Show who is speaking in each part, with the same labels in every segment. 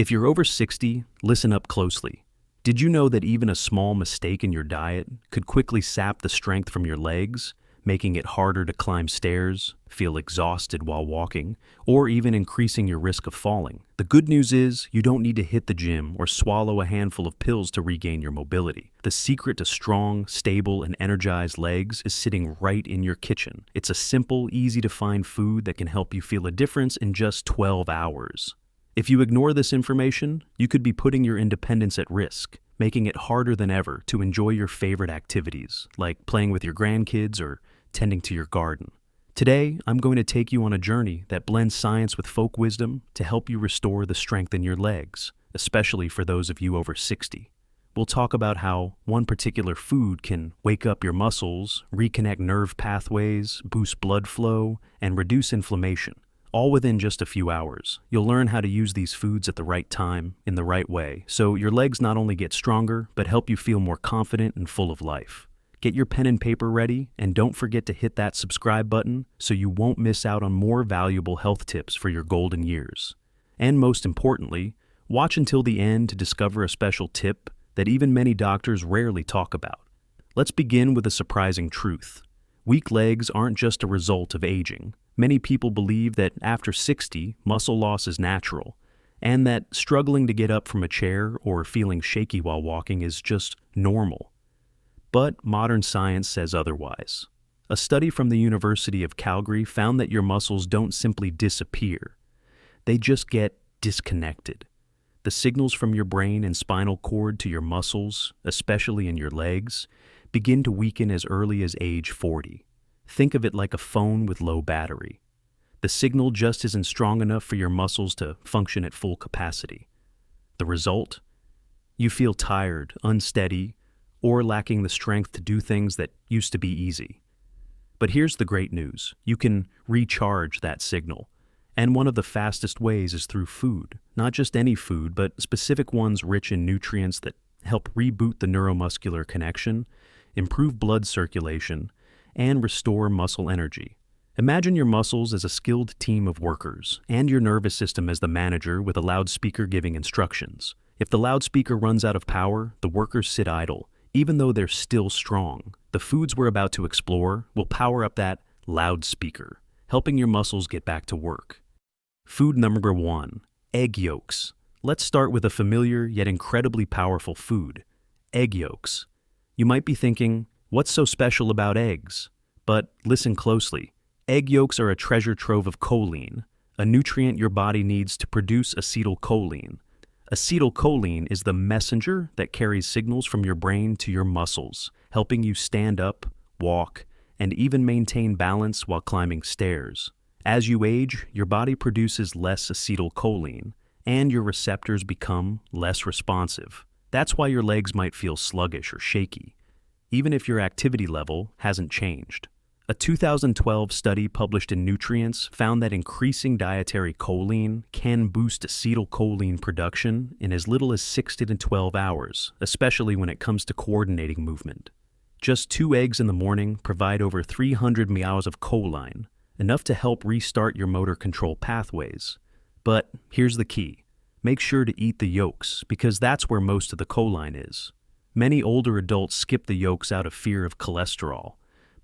Speaker 1: If you're over 60, listen up closely. Did you know that even a small mistake in your diet could quickly sap the strength from your legs, making it harder to climb stairs, feel exhausted while walking, or even increasing your risk of falling? The good news is you don't need to hit the gym or swallow a handful of pills to regain your mobility. The secret to strong, stable, and energized legs is sitting right in your kitchen. It's a simple, easy-to-find food that can help you feel a difference in just 12 hours. If you ignore this information, you could be putting your independence at risk, making it harder than ever to enjoy your favorite activities, like playing with your grandkids or tending to your garden. Today, I'm going to take you on a journey that blends science with folk wisdom to help you restore the strength in your legs, especially for those of you over 60. We'll talk about how one particular food can wake up your muscles, reconnect nerve pathways, boost blood flow, and reduce inflammation, all within just a few hours. You'll learn how to use these foods at the right time, in the right way, so your legs not only get stronger, but help you feel more confident and full of life. Get your pen and paper ready, and don't forget to hit that subscribe button so you won't miss out on more valuable health tips for your golden years. And most importantly, watch until the end to discover a special tip that even many doctors rarely talk about. Let's begin with a surprising truth. Weak legs aren't just a result of aging. Many people believe that after 60, muscle loss is natural, and that struggling to get up from a chair or feeling shaky while walking is just normal. But modern science says otherwise. A study from the University of Calgary found that your muscles don't simply disappear. They just get disconnected. The signals from your brain and spinal cord to your muscles, especially in your legs, begin to weaken as early as age 40. Think of it like a phone with low battery. The signal just isn't strong enough for your muscles to function at full capacity. The result? You feel tired, unsteady, or lacking the strength to do things that used to be easy. But here's the great news. You can recharge that signal. And one of the fastest ways is through food. Not just any food, but specific ones rich in nutrients that help reboot the neuromuscular connection, improve blood circulation, and restore muscle energy. Imagine your muscles as a skilled team of workers, and your nervous system as the manager with a loudspeaker giving instructions. If the loudspeaker runs out of power, the workers sit idle, even though they're still strong. The foods we're about to explore will power up that loudspeaker, helping your muscles get back to work. Food number 1, egg yolks. Let's start with a familiar yet incredibly powerful food, egg yolks. You might be thinking, what's so special about eggs? But listen closely. Egg yolks are a treasure trove of choline, a nutrient your body needs to produce acetylcholine. Acetylcholine is the messenger that carries signals from your brain to your muscles, helping you stand up, walk, and even maintain balance while climbing stairs. As you age, your body produces less acetylcholine, and your receptors become less responsive. That's why your legs might feel sluggish or shaky, even if your activity level hasn't changed. A 2012 study published in Nutrients found that increasing dietary choline can boost acetylcholine production in as little as 6 to 12 hours, especially when it comes to coordinating movement. Just 2 eggs in the morning provide over 300 mAh of choline, enough to help restart your motor control pathways. But here's the key. Make sure to eat the yolks, because that's where most of the choline is. Many older adults skip the yolks out of fear of cholesterol,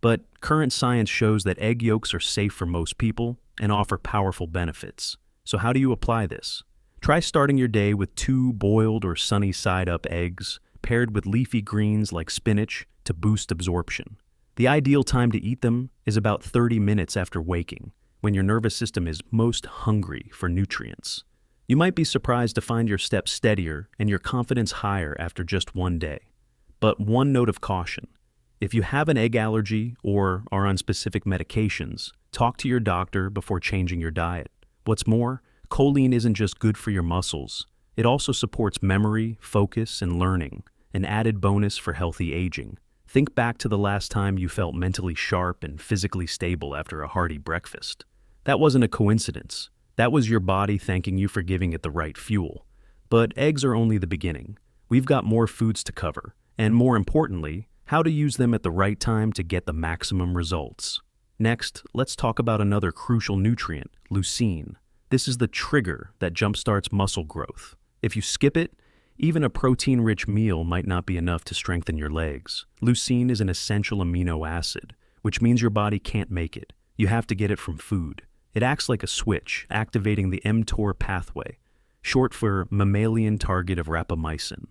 Speaker 1: but current science shows that egg yolks are safe for most people and offer powerful benefits. So how do you apply this? Try starting your day with 2 boiled or sunny side-up eggs, paired with leafy greens like spinach to boost absorption. The ideal time to eat them is about 30 minutes after waking, when your nervous system is most hungry for nutrients. You might be surprised to find your steps steadier and your confidence higher after just 1 day. But one note of caution. If you have an egg allergy or are on specific medications, talk to your doctor before changing your diet. What's more, choline isn't just good for your muscles. It also supports memory, focus, and learning, an added bonus for healthy aging. Think back to the last time you felt mentally sharp and physically stable after a hearty breakfast. That wasn't a coincidence. That was your body thanking you for giving it the right fuel. But eggs are only the beginning. We've got more foods to cover, and more importantly, how to use them at the right time to get the maximum results. Next, let's talk about another crucial nutrient, leucine. This is the trigger that jumpstarts muscle growth. If you skip it, even a protein-rich meal might not be enough to strengthen your legs. Leucine is an essential amino acid, which means your body can't make it. You have to get it from food. It acts like a switch, activating the mTOR pathway, short for mammalian target of rapamycin,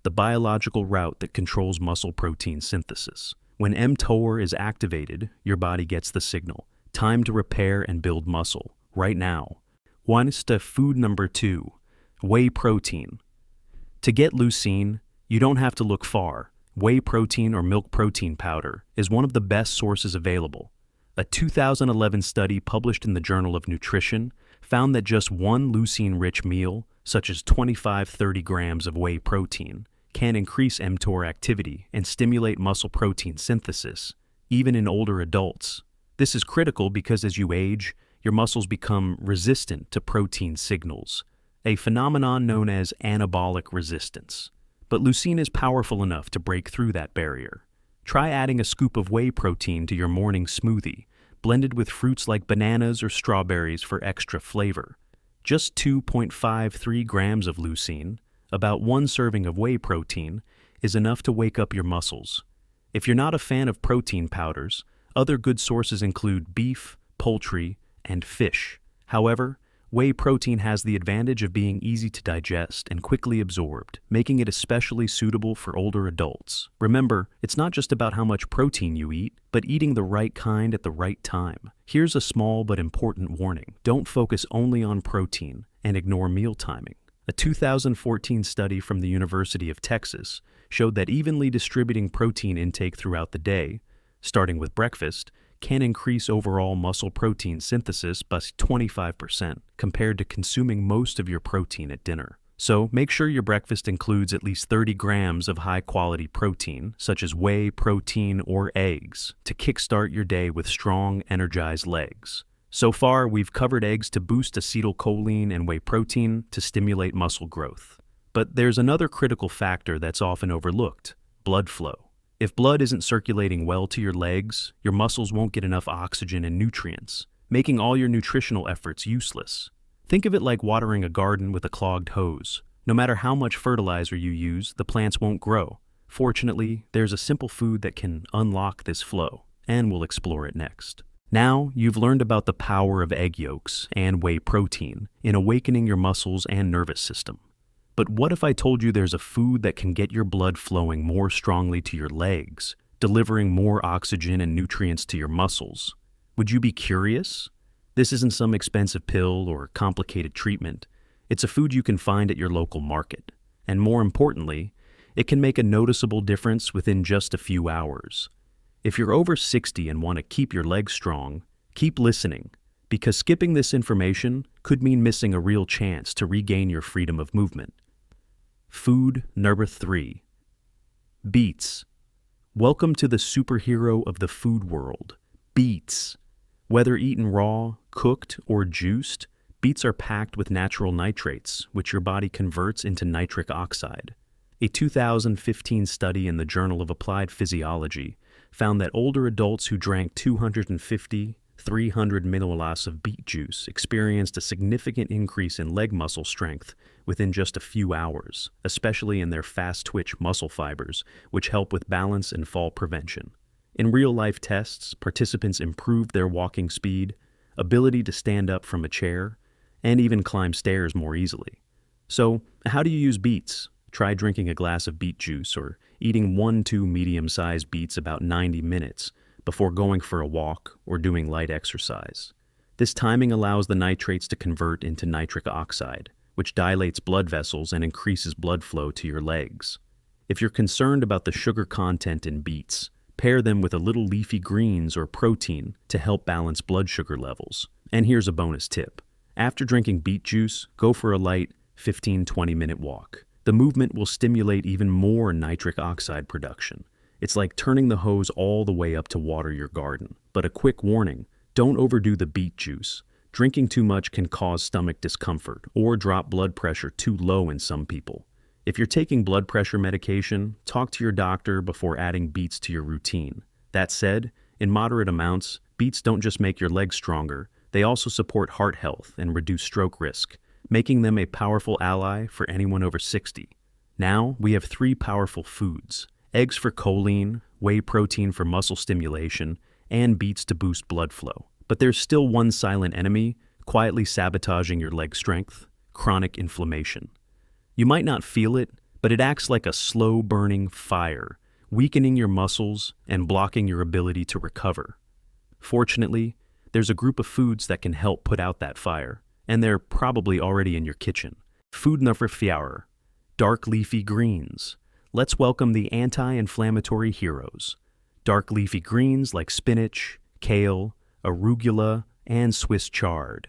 Speaker 1: the biological route that controls muscle protein synthesis. When mTOR is activated, your body gets the signal. Time to repair and build muscle, right now. Food number 2, whey protein. To get leucine, you don't have to look far. Whey protein or milk protein powder is one of the best sources available. A 2011 study published in the Journal of Nutrition found that just one leucine-rich meal, such as 25-30 grams of whey protein, can increase mTOR activity and stimulate muscle protein synthesis, even in older adults. This is critical because as you age, your muscles become resistant to protein signals, a phenomenon known as anabolic resistance. But leucine is powerful enough to break through that barrier. Try adding a scoop of whey protein to your morning smoothie, blended with fruits like bananas or strawberries for extra flavor. Just 2.53 grams of leucine, about 1 serving of whey protein, is enough to wake up your muscles. If you're not a fan of protein powders, other good sources include beef, poultry, and fish. However, whey protein has the advantage of being easy to digest and quickly absorbed, making it especially suitable for older adults. Remember, it's not just about how much protein you eat, but eating the right kind at the right time. Here's a small but important warning. Don't focus only on protein and ignore meal timing. A 2014 study from the University of Texas showed that evenly distributing protein intake throughout the day, starting with breakfast, can increase overall muscle protein synthesis by 25% compared to consuming most of your protein at dinner. So make sure your breakfast includes at least 30 grams of high-quality protein, such as whey protein or eggs, to kickstart your day with strong, energized legs. So far, we've covered eggs to boost acetylcholine and whey protein to stimulate muscle growth. But there's another critical factor that's often overlooked: blood flow. If blood isn't circulating well to your legs, your muscles won't get enough oxygen and nutrients, making all your nutritional efforts useless. Think of it like watering a garden with a clogged hose. No matter how much fertilizer you use, the plants won't grow. Fortunately, there's a simple food that can unlock this flow, and we'll explore it next. Now, you've learned about the power of egg yolks and whey protein in awakening your muscles and nervous system. But what if I told you there's a food that can get your blood flowing more strongly to your legs, delivering more oxygen and nutrients to your muscles? Would you be curious? This isn't some expensive pill or complicated treatment. It's a food you can find at your local market. And more importantly, it can make a noticeable difference within just a few hours. If you're over 60 and want to keep your legs strong, keep listening, because skipping this information could mean missing a real chance to regain your freedom of movement. Food number 3. Beets. Welcome to the superhero of the food world, beets. Whether eaten raw, cooked, or juiced, beets are packed with natural nitrates, which your body converts into nitric oxide. A 2015 study in the Journal of Applied Physiology found that older adults who drank 250-300 milliliters of beet juice experienced a significant increase in leg muscle strength within just a few hours, especially in their fast-twitch muscle fibers, which help with balance and fall prevention. In real-life tests, participants improved their walking speed, ability to stand up from a chair, and even climb stairs more easily. So, how do you use beets? Try drinking a glass of beet juice or eating 1-2 medium-sized beets about 90 minutes before going for a walk or doing light exercise. This timing allows the nitrates to convert into nitric oxide, which dilates blood vessels and increases blood flow to your legs. If you're concerned about the sugar content in beets, pair them with a little leafy greens or protein to help balance blood sugar levels. And here's a bonus tip. After drinking beet juice, go for a light 15-20 minute walk. The movement will stimulate even more nitric oxide production. It's like turning the hose all the way up to water your garden. But a quick warning, don't overdo the beet juice. Drinking too much can cause stomach discomfort or drop blood pressure too low in some people. If you're taking blood pressure medication, talk to your doctor before adding beets to your routine. That said, in moderate amounts, beets don't just make your legs stronger, they also support heart health and reduce stroke risk, making them a powerful ally for anyone over 60. Now, we have three powerful foods: eggs for choline, whey protein for muscle stimulation, and beets to boost blood flow. But there's still one silent enemy, quietly sabotaging your leg strength: chronic inflammation. You might not feel it, but it acts like a slow-burning fire, weakening your muscles and blocking your ability to recover. Fortunately, there's a group of foods that can help put out that fire, and they're probably already in your kitchen. Food number 4: dark leafy greens. Let's welcome the anti-inflammatory heroes. Dark leafy greens like spinach, kale, arugula, and Swiss chard.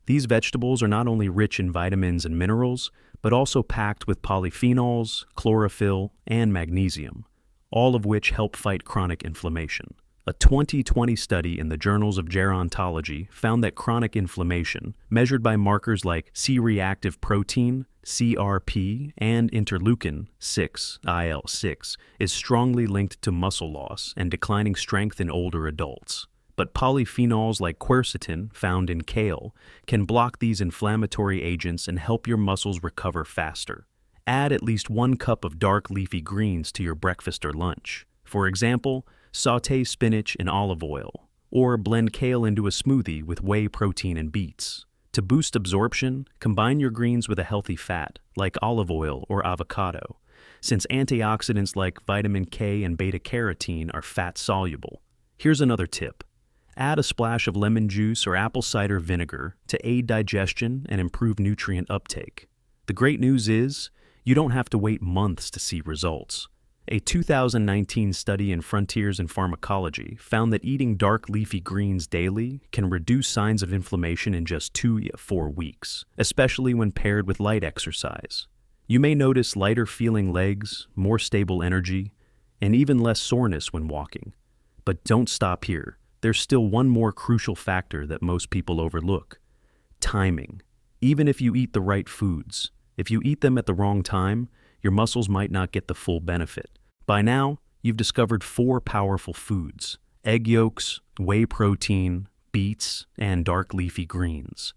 Speaker 1: These vegetables are not only rich in vitamins and minerals, but also packed with polyphenols, chlorophyll, and magnesium, all of which help fight chronic inflammation. A 2020 study in the Journals of Gerontology found that chronic inflammation, measured by markers like C-reactive protein, CRP, and interleukin-6, IL-6, is strongly linked to muscle loss and declining strength in older adults. But polyphenols like quercetin, found in kale, can block these inflammatory agents and help your muscles recover faster. Add at least 1 cup of dark leafy greens to your breakfast or lunch. For example, sauté spinach in olive oil, or blend kale into a smoothie with whey protein and beets. To boost absorption, combine your greens with a healthy fat, like olive oil or avocado, since antioxidants like vitamin K and beta-carotene are fat-soluble. Here's another tip. Add a splash of lemon juice or apple cider vinegar to aid digestion and improve nutrient uptake. The great news is, you don't have to wait months to see results. A 2019 study in Frontiers in Pharmacology found that eating dark leafy greens daily can reduce signs of inflammation in just 2 to 4 weeks, especially when paired with light exercise. You may notice lighter feeling legs, more stable energy, and even less soreness when walking. But don't stop here. There's still one more crucial factor that most people overlook: timing. Even if you eat the right foods, if you eat them at the wrong time, your muscles might not get the full benefit. By now, you've discovered 4 powerful foods: egg yolks, whey protein, beets, and dark leafy greens.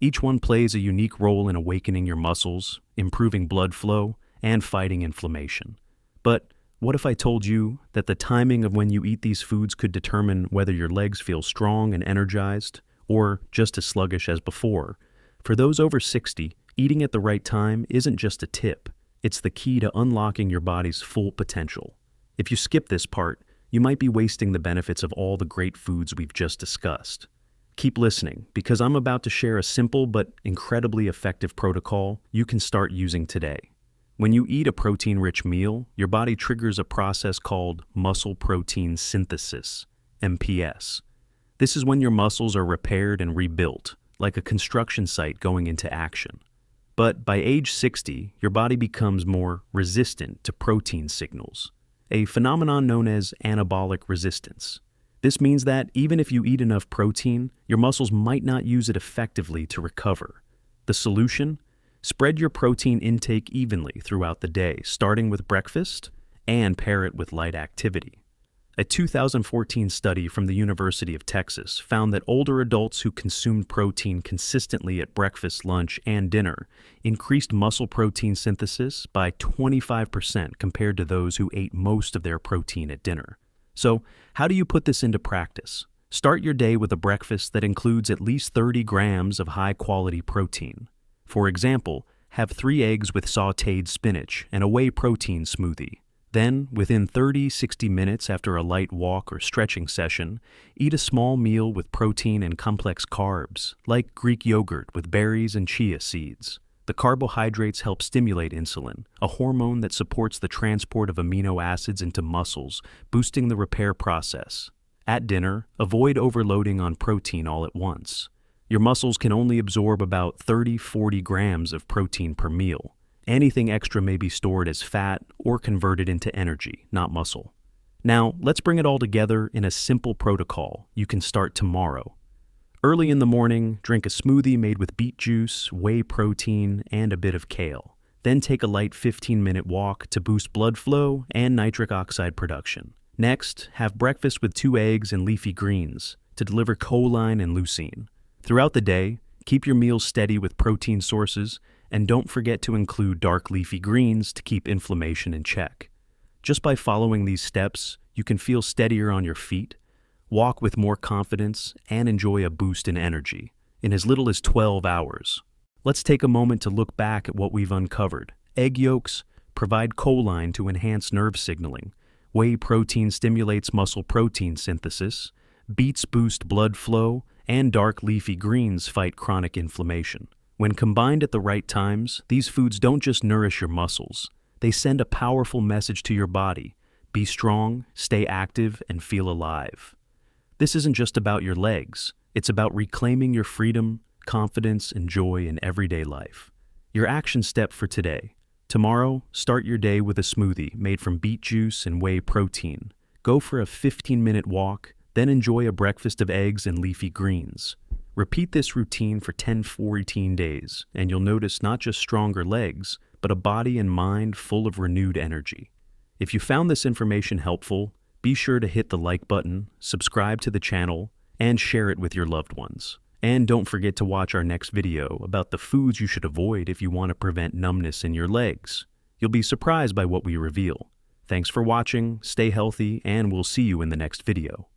Speaker 1: Each one plays a unique role in awakening your muscles, improving blood flow, and fighting inflammation. But what if I told you that the timing of when you eat these foods could determine whether your legs feel strong and energized, or just as sluggish as before? For those over 60, eating at the right time isn't just a tip. It's the key to unlocking your body's full potential. If you skip this part, you might be wasting the benefits of all the great foods we've just discussed. Keep listening, because I'm about to share a simple but incredibly effective protocol you can start using today. When you eat a protein-rich meal, your body triggers a process called muscle protein synthesis, MPS. This is when your muscles are repaired and rebuilt, like a construction site going into action. But by age 60, your body becomes more resistant to protein signals, a phenomenon known as anabolic resistance. This means that even if you eat enough protein, your muscles might not use it effectively to recover. The solution? Spread your protein intake evenly throughout the day, starting with breakfast, and pair it with light activity. A 2014 study from the University of Texas found that older adults who consumed protein consistently at breakfast, lunch, and dinner increased muscle protein synthesis by 25% compared to those who ate most of their protein at dinner. So, how do you put this into practice? Start your day with a breakfast that includes at least 30 grams of high-quality protein. For example, have 3 eggs with sautéed spinach and a whey protein smoothie. Then, within 30-60 minutes after a light walk or stretching session, eat a small meal with protein and complex carbs, like Greek yogurt with berries and chia seeds. The carbohydrates help stimulate insulin, a hormone that supports the transport of amino acids into muscles, boosting the repair process. At dinner, avoid overloading on protein all at once. Your muscles can only absorb about 30-40 grams of protein per meal. Anything extra may be stored as fat or converted into energy, not muscle. Now, let's bring it all together in a simple protocol you can start tomorrow. Early in the morning, drink a smoothie made with beet juice, whey protein, and a bit of kale. Then take a light 15-minute walk to boost blood flow and nitric oxide production. Next, have breakfast with 2 eggs and leafy greens to deliver choline and leucine. Throughout the day, Keep your meals steady with protein sources, and don't forget to include dark leafy greens to keep inflammation in check. Just by following these steps, you can feel steadier on your feet, walk with more confidence, and enjoy a boost in energy in as little as 12 hours. Let's take a moment to look back at what we've uncovered. Egg yolks provide choline to enhance nerve signaling. Whey protein stimulates muscle protein synthesis. Beets boost blood flow, and dark leafy greens fight chronic inflammation. When combined at the right times, these foods don't just nourish your muscles. They send a powerful message to your body. Be strong, stay active, and feel alive. This isn't just about your legs. It's about reclaiming your freedom, confidence, and joy in everyday life. Your action step for today. Tomorrow, start your day with a smoothie made from beet juice and whey protein. Go for a 15-minute walk, then enjoy a breakfast of eggs and leafy greens. Repeat this routine for 10-14 days, and you'll notice not just stronger legs, but a body and mind full of renewed energy. If you found this information helpful, be sure to hit the like button, subscribe to the channel, and share it with your loved ones. And don't forget to watch our next video about the foods you should avoid if you want to prevent numbness in your legs. You'll be surprised by what we reveal. Thanks for watching, stay healthy, and we'll see you in the next video.